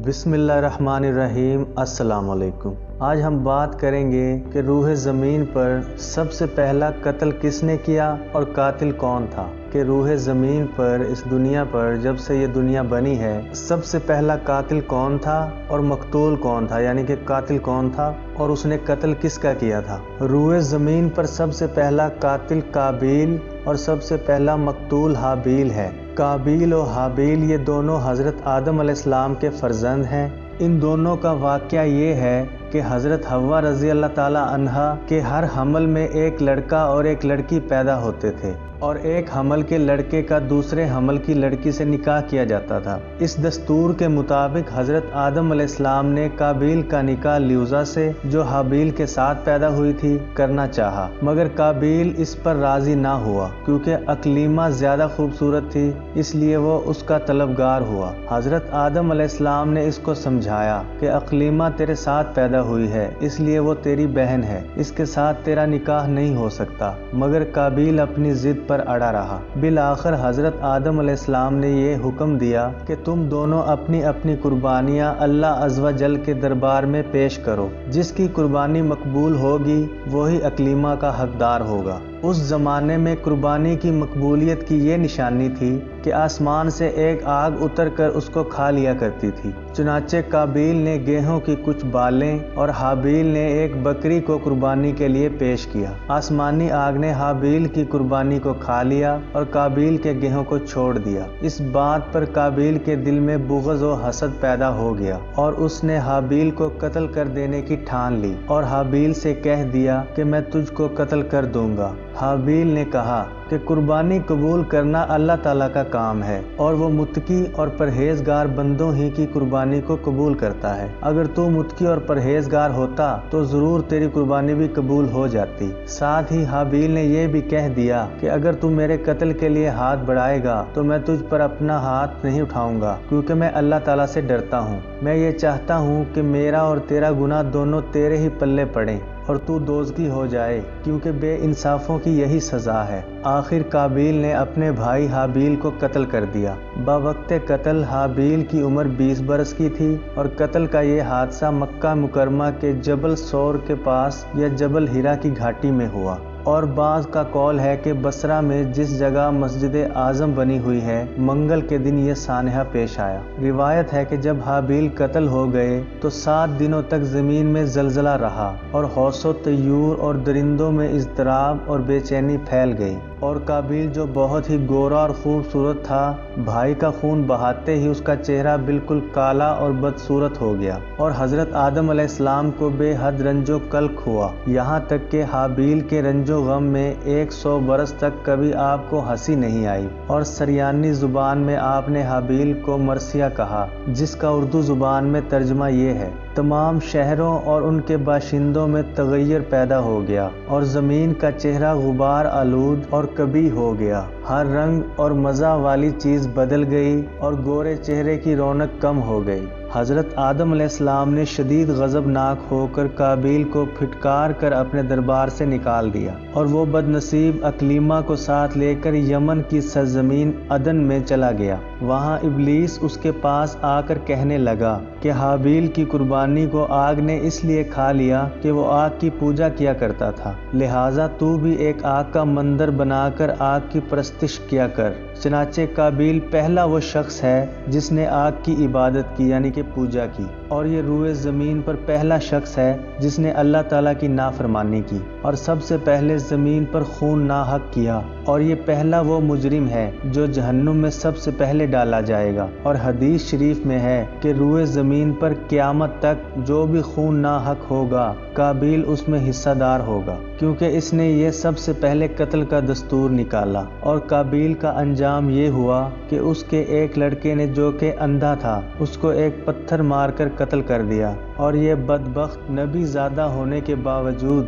بسم اللہ الرحمن الرحیم۔ السلام علیکم۔ آج ہم بات کریں گے کہ روح زمین پر سب سے پہلا قتل کس نے کیا اور قاتل کون تھا۔ کہ روح زمین پر اس دنیا پر جب سے یہ دنیا بنی ہے سب سے پہلا قاتل کون تھا اور مقتول کون تھا، یعنی کہ قاتل کون تھا اور اس نے قتل کس کا کیا تھا۔ روح زمین پر سب سے پہلا قاتل قابیل اور سب سے پہلا مقتول حابیل ہے۔ قابیل و حابیل یہ دونوں حضرت آدم علیہ السلام کے فرزند ہیں۔ ان دونوں کا واقعہ یہ ہے کہ حضرت حوا رضی اللہ تعالی عنہا کے ہر حمل میں ایک لڑکا اور ایک لڑکی پیدا ہوتے تھے اور ایک حمل کے لڑکے کا دوسرے حمل کی لڑکی سے نکاح کیا جاتا تھا۔ اس دستور کے مطابق حضرت آدم علیہ السلام نے قابیل کا نکاح لیوزا سے جو حابیل کے ساتھ پیدا ہوئی تھی کرنا چاہا، مگر قابیل اس پر راضی نہ ہوا کیونکہ اقلیمہ زیادہ خوبصورت تھی، اس لیے وہ اس کا طلبگار ہوا۔ حضرت آدم علیہ السلام نے اس کو سمجھایا کہ اقلیمہ تیرے ساتھ پیدا ہوئی ہے اس لیے وہ تیری بہن ہے، اس کے ساتھ تیرا نکاح نہیں ہو سکتا، مگر قابیل اپنی ضد پر اڑا رہا۔ بالآخر حضرت آدم علیہ السلام نے یہ حکم دیا کہ تم دونوں اپنی اپنی قربانیاں اللہ عز و جل کے دربار میں پیش کرو، جس کی قربانی مقبول ہوگی وہی اقلیمہ کا حقدار ہوگا۔ اس زمانے میں قربانی کی مقبولیت کی یہ نشانی تھی کہ آسمان سے ایک آگ اتر کر اس کو کھا لیا کرتی تھی۔ چنانچہ قابیل نے گیہوں کی کچھ بالیں اور حابیل نے ایک بکری کو قربانی کے لیے پیش کیا۔ آسمانی آگ نے حابیل کی قربانی کو کھا لیا اور قابیل کے گیہوں کو چھوڑ دیا۔ اس بات پر قابیل کے دل میں بغض و حسد پیدا ہو گیا اور اس نے حابیل کو قتل کر دینے کی ٹھان لی اور حابیل سے کہہ دیا کہ میں تجھ کو قتل کر دوں گا۔ حابیل نے کہا کہ قربانی قبول کرنا اللہ تعالیٰ کا کام ہے اور وہ متقی اور پرہیزگار بندوں ہی کی قربانی کو قبول کرتا ہے۔ اگر تو متقی اور پرہیزگار ہوتا تو ضرور تیری قربانی بھی قبول ہو جاتی۔ ساتھ ہی حابیل نے یہ بھی کہہ دیا کہ اگر تو میرے قتل کے لیے ہاتھ بڑھائے گا تو میں تجھ پر اپنا ہاتھ نہیں اٹھاؤں گا کیونکہ میں اللہ تعالیٰ سے ڈرتا ہوں۔ میں یہ چاہتا ہوں کہ میرا اور تیرا گناہ دونوں تیرے ہی پلے پڑیں اور تو دوزخی ہو جائے کیونکہ بے انصافوں کی یہی سزا ہے۔ آخر قابیل نے اپنے بھائی حابیل کو قتل کر دیا۔ بوقت قتل حابیل کی عمر 20 برس کی تھی اور قتل کا یہ حادثہ مکہ مکرمہ کے جبل سور کے پاس یا جبل ہیرا کی گھاٹی میں ہوا، اور بعض کا قول ہے کہ بصرہ میں جس جگہ مسجد اعظم بنی ہوئی ہے منگل کے دن یہ سانحہ پیش آیا۔ روایت ہے کہ جب حابیل قتل ہو گئے تو 7 دنوں تک زمین میں زلزلہ رہا اور حوض و طیور اور درندوں میں اضطراب اور بے چینی پھیل گئی، اور قابیل جو بہت ہی گورا اور خوبصورت تھا بھائی کا خون بہاتے ہی اس کا چہرہ بالکل کالا اور بدصورت ہو گیا، اور حضرت آدم علیہ السلام کو بے حد رنج و کلک ہوا، یہاں تک کہ حابیل کے رنج و غم میں 100 برس تک کبھی آپ کو ہنسی نہیں آئی، اور سریانی زبان میں آپ نے حابیل کو مرثیہ کہا، جس کا اردو زبان میں ترجمہ یہ ہے: تمام شہروں اور ان کے باشندوں میں تغیر پیدا ہو گیا اور زمین کا چہرہ غبار آلود اور کبھی ہو گیا، ہر رنگ اور مزہ والی چیز بدل گئی اور گورے چہرے کی رونق کم ہو گئی۔ حضرت آدم علیہ السلام نے شدید غضبناک ہو کر قابیل کو پھٹکار کر اپنے دربار سے نکال دیا، اور وہ بد نصیب اقلیمہ کو ساتھ لے کر یمن کی سرزمین عدن میں چلا گیا۔ وہاں ابلیس اس کے پاس آ کر کہنے لگا کہ حابیل کی قربانی کو آگ نے اس لیے کھا لیا کہ وہ آگ کی پوجا کیا کرتا تھا، لہٰذا تو بھی ایک آگ کا مندر بنا کر آگ کی پرستش کیا کر۔ چنانچہ قابیل پہلا وہ شخص ہے جس نے آگ کی عبادت کی یعنی کہ پوجا کی، اور یہ روئے زمین پر پہلا شخص ہے جس نے اللہ تعالیٰ کی نافرمانی کی اور سب سے پہلے زمین پر خون ناحق کیا، اور یہ پہلا وہ مجرم ہے جو جہنم میں سب سے پہلے ڈالا جائے گا۔ اور حدیث شریف میں ہے کہ روئے زمین پر قیامت تک جو بھی خون ناحق ہوگا قابیل اس میں حصہ دار ہوگا، کیونکہ اس نے یہ سب سے پہلے قتل کا دستور نکالا۔ اور قابیل کا انجام یہ ہوا کہ اس کے ایک لڑکے نے جو کہ اندھا تھا اس کو ایک پتھر مار کر قتل کر دیا، اور یہ بدبخت نبی زادہ ہونے کے باوجود